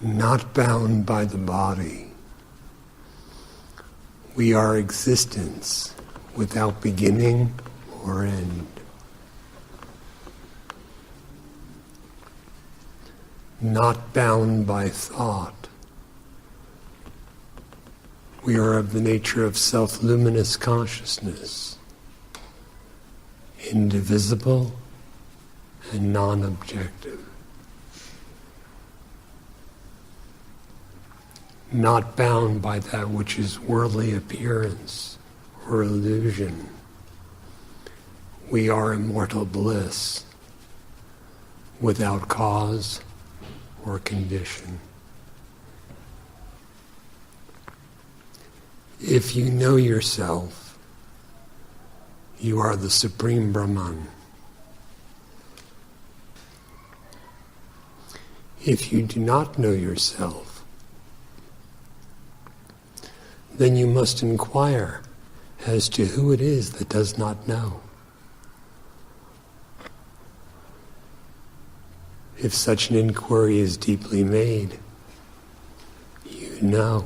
not bound by the body. We are existence without beginning or end. Not bound by thought. We are of the nature of self-luminous consciousness, indivisible and non-objective. Not bound by that which is worldly appearance or illusion. We are immortal bliss, without cause or condition. If you know yourself, you are the Supreme Brahman. If you do not know yourself, then you must inquire as to who it is that does not know. If such an inquiry is deeply made, you know.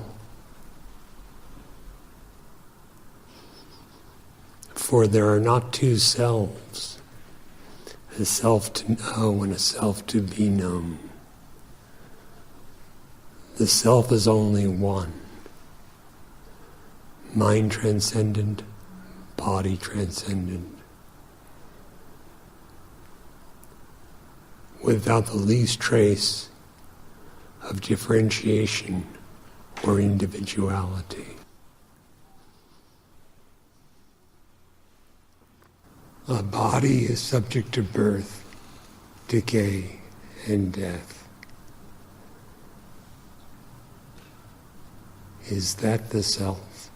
For there are not two selves, a self to know and a self to be known. The self is only one, mind transcendent, body transcendent, without the least trace of differentiation or individuality. A body is subject to birth, decay, and death. Is that the self?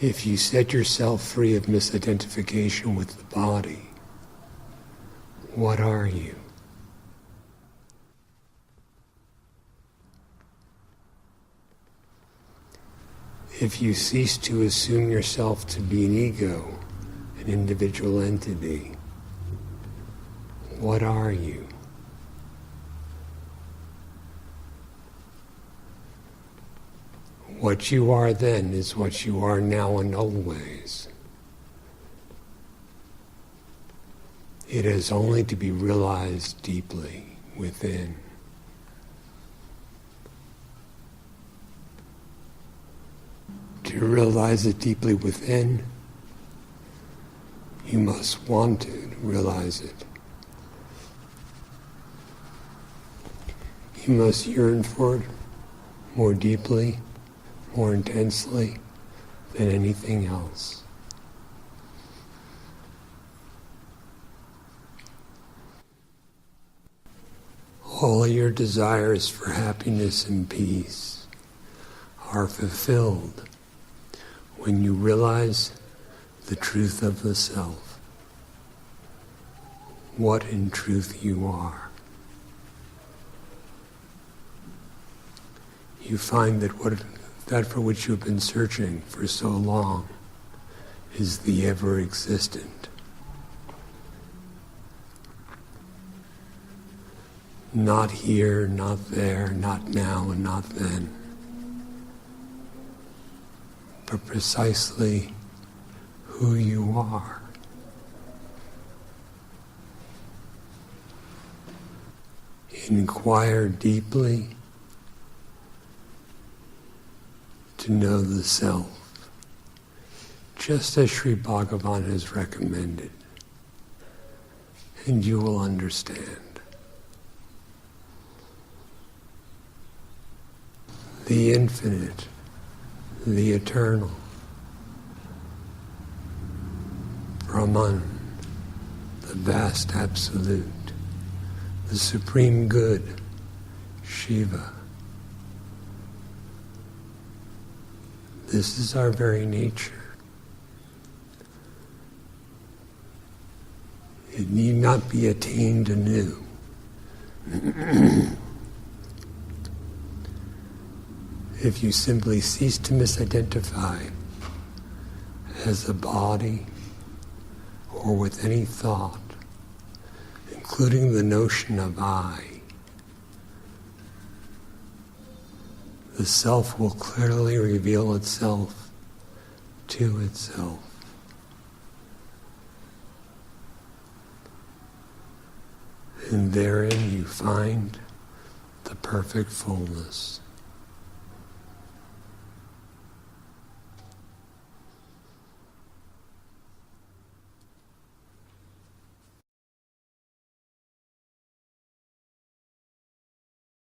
If you set yourself free of misidentification with the body, what are you? If you cease to assume yourself to be an ego, an individual entity, what are you? What you are then is what you are now and always. It has only to be realized deeply within. To realize it deeply within, you must want to realize it. You must yearn for it more deeply, more intensely than anything else. All your desires for happiness and peace are fulfilled when you realize the truth of the self, what in truth you are. You find that that for which you've been searching for so long is the ever-existent. Not here, not there, not now, and not then, but precisely who you are. Inquire deeply to know the self, just as Sri Bhagavan has recommended, and you will understand. The infinite, the eternal, Brahman, the vast absolute, the supreme good, Shiva. This is our very nature. It need not be attained anew. If you simply cease to misidentify as a body or with any thought, and including the notion of I, the self will clearly reveal itself to itself. And therein you find the perfect fullness.